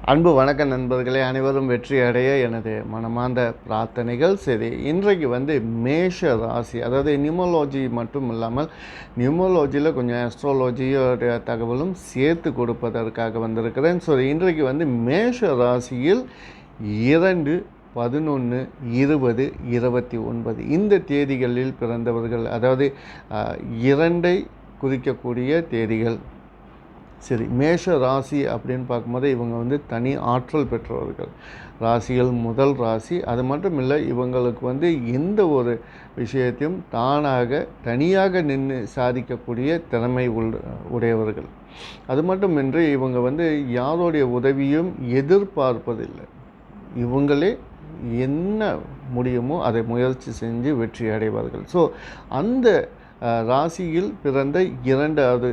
அன்பு வணக்க நண்பர்களே, அனைவரும் வெற்றி அடைய எனது மனமார்ந்த பிரார்த்தனைகள். சரி, இன்றைக்கு மேஷ ராசி, அதாவது நியூமராலஜி மட்டும் இல்லாமல் நியூமராலஜியில் கொஞ்சம் ஆஸ்ட்ராலஜியோடைய தகவலும் சேர்த்து கொடுப்பதற்காக வந்திருக்கிறேன். ஸோ இன்றைக்கு மேஷ ராசியில் 2, 11, 20, 29 இந்த தேதிகளில் பிறந்தவர்கள், அதாவது 2ஐ குறிக்கக்கூடிய தேதிகள். சரி, மேஷ ராசி அப்படின்னு பார்க்கும்போது இவங்க தனி ஆற்றல் பெற்றவர்கள். ராசிகள் முதல் ராசி. அது மட்டும் இல்லை, இவங்களுக்கு எந்த ஒரு விஷயத்தையும் தனியாக நின்று சாதிக்கக்கூடிய திறமை உடையவர்கள். அது மட்டுமின்றி இவங்க யாருடைய உதவியும் எதிர்பார்ப்பதில்லை. இவங்களே என்ன முடியுமோ அதை முயற்சி செஞ்சு வெற்றி அடைவார்கள். ஸோ அந்த ராசியில் பிறந்த 2வது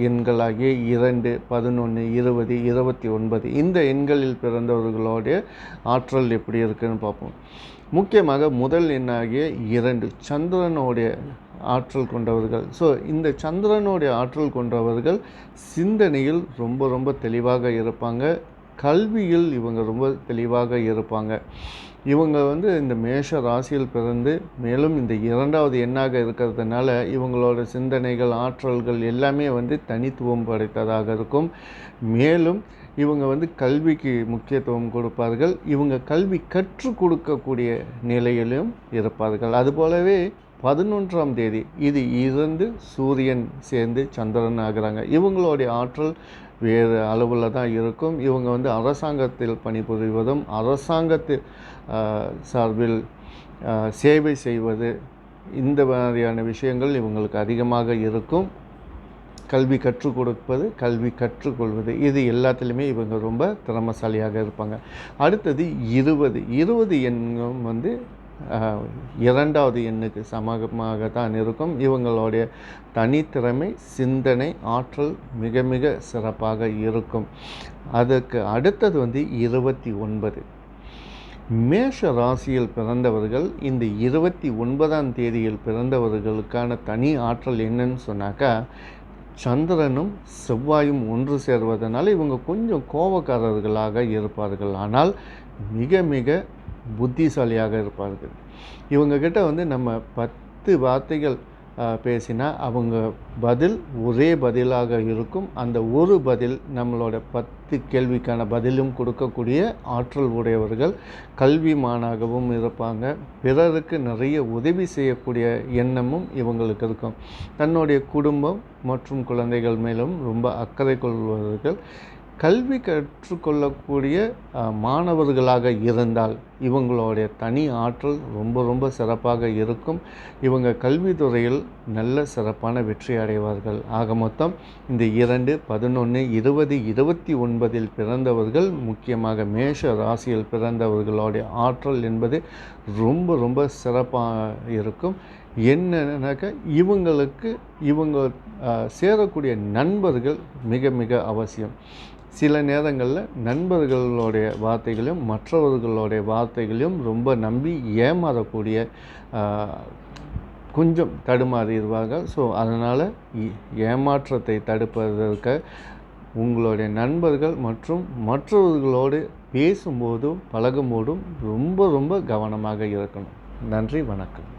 எண்களாகிய 2, 11, 20, 29 இந்த எண்களில் பிறந்தவர்களுடைய ஆற்றல் எப்படி இருக்குன்னு பார்ப்போம். முக்கியமாக முதல் எண்ணாகிய 2 சந்திரனுடைய ஆற்றல் கொண்டவர்கள். ஸோ இந்த சந்திரனுடைய ஆற்றல் கொண்டவர்கள் சிந்தனையில் ரொம்ப தெளிவாக இருப்பாங்க. கல்வியில் இவங்க ரொம்ப தெளிவாக இருப்பாங்க. இவங்க இந்த மேஷ ராசியில் பிறந்து மேலும் இந்த 2வது எண்ணாக இருக்கிறதுனால இவங்களோட சிந்தனைகள், ஆற்றல்கள் எல்லாமே தனித்துவம் படைத்ததாக இருக்கும். மேலும் இவங்க கல்விக்கு முக்கியத்துவம் கொடுப்பார்கள். இவங்க கல்வி கற்றுக் கொடுக்கக்கூடிய நிலையிலும் இருப்பார்கள். அதுபோலவே 11ஆம் தேதி இது இருந்து சூரியன் சேர்ந்து சந்திரன் ஆகிறாங்க. இவங்களுடைய ஆற்றல் வேறு அளவில் தான் இருக்கும். இவங்க அரசாங்கத்தில் பணிபுரிவதும் அரசாங்கத்தில் சார்பில் சேவை செய்வது, இந்த மாதிரியான விஷயங்கள் இவங்களுக்கு அதிகமாக இருக்கும். கல்வி கற்றுக் கொடுப்பது, கல்வி கற்றுக்கொள்வது, இது எல்லாத்துலேயுமே இவங்க ரொம்ப திறமைசாலியாக இருப்பாங்க. அடுத்தது 20 எண்ணும் 2வது எண்ணுக்கு சமமாக தான் இருக்கும். இவங்களுடைய தனித்திறமை, சிந்தனை, ஆற்றல் மிக சிறப்பாக இருக்கும். அதுக்கு அடுத்தது 29. மேஷ ராசியில் பிறந்தவர்கள் இந்த 29ஆம் தேதியில் பிறந்தவர்களுக்கான தனி ஆற்றல் என்னன்னு சொன்னாக்கா, சந்திரனும் செவ்வாயும் ஒன்று சேர்வதனால இவங்க கொஞ்சம் கோபக்காரர்களாக இருப்பார்கள். ஆனால் மிக புத்திசாலியாக இருப்பார்கள். இவங்கக்கிட்ட நம்ம 10 வார்த்தைகள் பேசினா அவங்க பதில் ஒரே பதிலாக இருக்கும். அந்த ஒரு பதில் நம்மளோட 10 கேள்விக்கான பதிலும் கொடுக்கக்கூடிய ஆற்றல் உடையவர்கள். கல்விமானாகவும் இருப்பாங்க. பிறருக்கு நிறைய உதவி செய்யக்கூடிய எண்ணமும் இவங்களுக்கு இருக்கும். தன்னுடைய குடும்பம் மற்றும் குழந்தைகள் மேலும் ரொம்ப அக்கறை கொள்வர்கள். கல்வி கற்றுக்கொள்ளக்கூடிய மாணவர்களாக இருந்தால் இவங்களுடைய தனி ஆற்றல் ரொம்ப சிறப்பாக இருக்கும். இவங்க கல்வித்துறையில் நல்ல சிறப்பான வெற்றி அடைவார்கள். ஆக மொத்தம் இந்த 2, 11, 20, 29 பிறந்தவர்கள், முக்கியமாக மேஷ ராசியில் பிறந்தவர்களுடைய ஆற்றல் என்பது ரொம்ப சிறப்பாக இருக்கும். என்னன்னாக்கா இவங்க சேரக்கூடிய நண்பர்கள் மிக அவசியம். சில நேரங்களில் நண்பர்களுடைய வார்த்தைகளையும் மற்றவர்களுடைய வார்த்தைகளையும் ரொம்ப நம்பி ஏமாறக்கூடிய கொஞ்சம் தடுமாறிடுவார்கள். ஸோ அதனால் ஏமாற்றத்தை தடுப்பதற்கு உங்களுடைய நண்பர்கள் மற்றும் மற்றவர்களோடு பேசும்போதும் பழகும்போதும் ரொம்ப கவனமாக இருக்கணும். நன்றி, வணக்கம்.